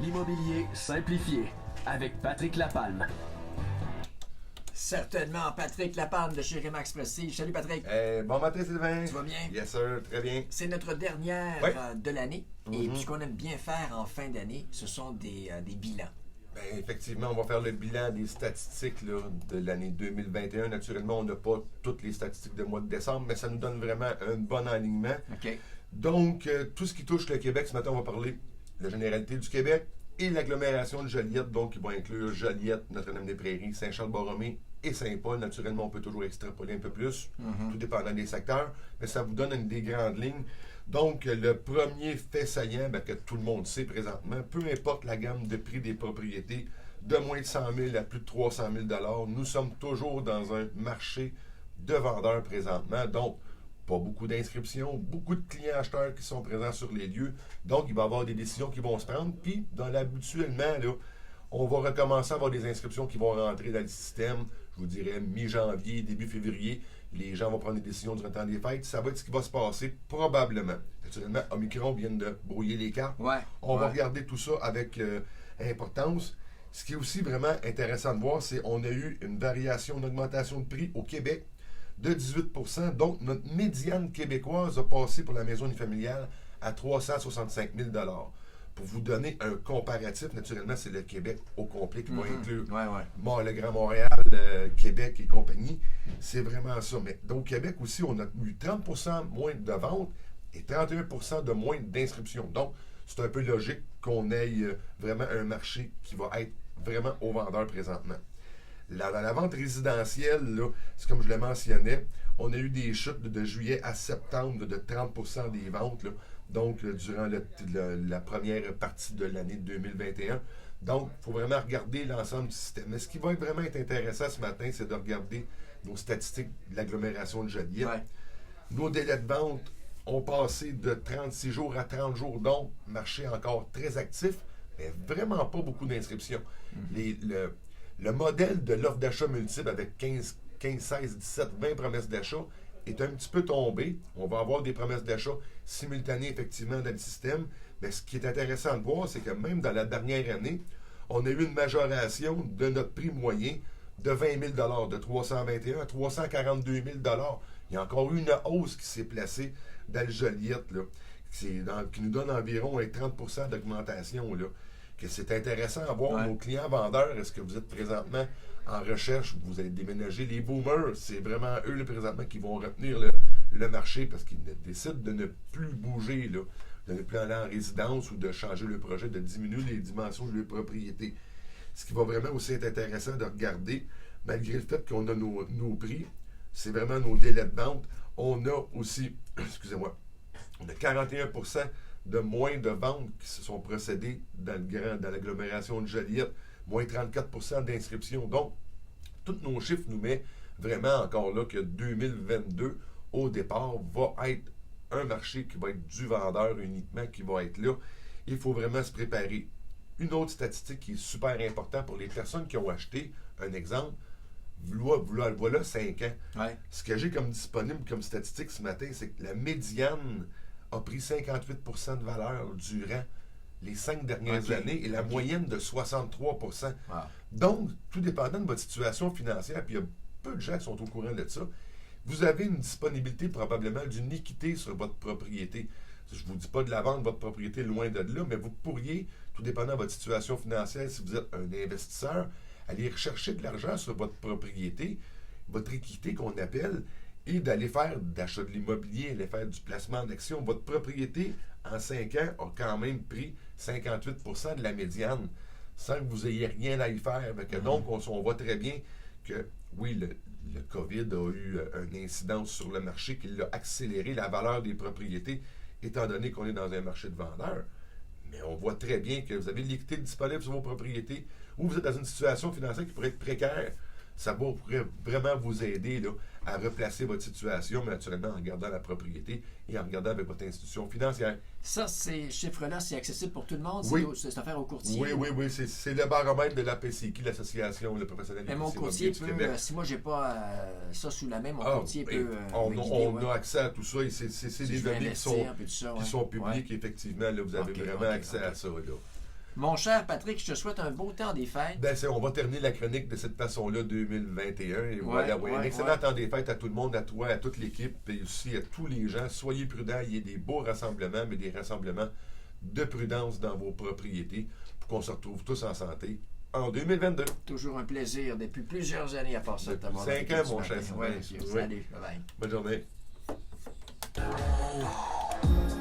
L'immobilier simplifié avec Patrick Lapalme. Certainement, Patrick Lapalme de chez Remax Prestige. Salut Patrick. Bon matin Sylvain. Tu vas bien? Yes sir, très bien. C'est notre dernière Ouais. de l'année. Et puis ce qu'on aime bien faire en fin d'année, ce sont des bilans. Ben, effectivement, on va faire le bilan des statistiques là, de l'année 2021. Naturellement, on n'a pas toutes les statistiques de mois de décembre, mais ça nous donne vraiment un bon alignement. OK. Donc, tout ce qui touche le Québec, ce matin, on va parler de la généralité du Québec et l'agglomération de Joliette, donc qui va inclure Joliette, Notre-Dame-des-Prairies, Saint-Charles-Borromée et Saint-Paul. Naturellement, on peut toujours extrapoler un peu plus, tout dépendant des secteurs, mais ça vous donne une des grandes lignes. Donc, le premier fait saillant que tout le monde sait présentement, peu importe la gamme de prix des propriétés, de moins de 100 000 à plus de 300 000 nous sommes toujours dans un marché de vendeurs présentement. Donc, pas beaucoup d'inscriptions, beaucoup de clients acheteurs qui sont présents sur les lieux. Donc, il va y avoir des décisions qui vont se prendre. Puis, habituellement, là, on va recommencer à avoir des inscriptions qui vont rentrer dans le système, je vous dirais mi-janvier, début février. Les gens vont prendre des décisions durant le temps des fêtes. Ça va être ce qui va se passer probablement. Naturellement, Omicron vient de brouiller les cartes. Ouais. On va regarder tout ça avec importance. Ce qui est aussi vraiment intéressant de voir, c'est qu'on a eu une variation, une augmentation de prix au Québec de 18 %. Donc, notre médiane québécoise a passé pour la maison unifamiliale à 365 000 $. Pour vous donner un comparatif, naturellement, c'est le Québec au complet qui va inclure le Grand Montréal, Québec et compagnie. C'est vraiment ça. Mais donc, au Québec aussi, on a eu 30 % moins de ventes et 31 % de moins d'inscriptions. Donc, c'est un peu logique qu'on ait vraiment un marché qui va être vraiment aux vendeurs présentement. Dans la vente résidentielle, là, c'est comme je le mentionnais, on a eu des chutes de juillet à septembre de 30 % des ventes, là, donc durant la première partie de l'année 2021. Donc, il faut vraiment regarder l'ensemble du système. Mais ce qui va vraiment être intéressant ce matin, c'est de regarder nos statistiques de l'agglomération de Joliette. Ouais. Nos délais de vente ont passé de 36 jours à 30 jours, donc marché encore très actif, mais vraiment pas beaucoup d'inscriptions. Le modèle de l'offre d'achat multiple avec 15, 16, 17, 20 promesses d'achat est un petit peu tombé. On va avoir des promesses d'achat simultanées effectivement dans le système. Mais ce qui est intéressant de voir, c'est que même dans la dernière année, on a eu une majoration de notre prix moyen de 20 000 $, de 321 à 342 000 $. Il y a encore eu une hausse qui s'est placée dans le Joliette, là, qui nous donne environ 30 % d'augmentation, là. Que c'est intéressant à voir nos clients vendeurs. Est-ce que vous êtes présentement en recherche? Vous allez déménager. Les boomers, c'est vraiment eux là, présentement qui vont retenir le marché parce qu'ils décident de ne plus bouger, là, de ne plus aller en résidence ou de changer le projet, de diminuer les dimensions de leur propriété. Ce qui va vraiment aussi être intéressant de regarder, malgré le fait qu'on a nos prix, c'est vraiment nos délais de vente. On a aussi, excusez-moi, on a 41 % de moins de ventes qui se sont procédées dans l'agglomération de Joliette, moins 34 % d'inscriptions. Donc, tous nos chiffres nous mettent vraiment encore là que 2022, au départ, va être un marché qui va être du vendeur uniquement, qui va être là. Il faut vraiment se préparer. Une autre statistique qui est super importante pour les personnes qui ont acheté, un exemple, voilà 5 ans. Ouais. Ce que j'ai comme disponible comme statistique ce matin, c'est que la médiane a pris 58 % de valeur durant les 5 dernières années et la moyenne de 63 %. Wow. Donc, tout dépendant de votre situation financière, puis il y a peu de gens qui sont au courant de ça, vous avez une disponibilité probablement d'une équité sur votre propriété. Je ne vous dis pas de la vente de votre propriété loin de là, mais vous pourriez, tout dépendant de votre situation financière, si vous êtes un investisseur, aller rechercher de l'argent sur votre propriété, votre équité qu'on appelle, et d'aller faire d'achat de l'immobilier, aller faire du placement en action. Votre propriété, en 5 ans, a quand même pris 58 % de la médiane, sans que vous ayez rien à y faire. Donc, on voit très bien que, oui, le COVID a eu une incidence sur le marché qui l'a accéléré la valeur des propriétés, étant donné qu'on est dans un marché de vendeurs. Mais on voit très bien que vous avez l'équité disponible sur vos propriétés, ou vous êtes dans une situation financière qui pourrait être précaire. Ça pourrait vraiment vous aider là, à replacer votre situation, mais naturellement en regardant la propriété et en regardant avec votre institution financière. Ça, ces chiffres-là, c'est accessible pour tout le monde? Oui. C'est affaire au courtier? Oui. C'est le baromètre de l'APCQ, l'Association professionnelle des Mais mon courtiers courtier immobiliers du peut, Québec. si moi j'ai pas ça sous la main, mon courtier peut on me guider, a accès à tout ça et c'est Si des je veux données investir, puis tout ça, qui sont publiques, effectivement. Là, vous avez vraiment accès à ça. Là. Mon cher Patrick, je te souhaite un beau temps des fêtes. Ben, on va terminer la chronique de cette façon-là 2021. Et voilà, un excellent temps des fêtes à tout le monde, à toi, à toute l'équipe et aussi à tous les gens. Soyez prudents, il y a des beaux rassemblements, mais des rassemblements de prudence dans vos propriétés pour qu'on se retrouve tous en santé en 2022. Toujours un plaisir depuis plusieurs années à part ça. Depuis 5 ans, mon cher. Ouais, monsieur. Oui. Salut, bye bye. Bonne journée.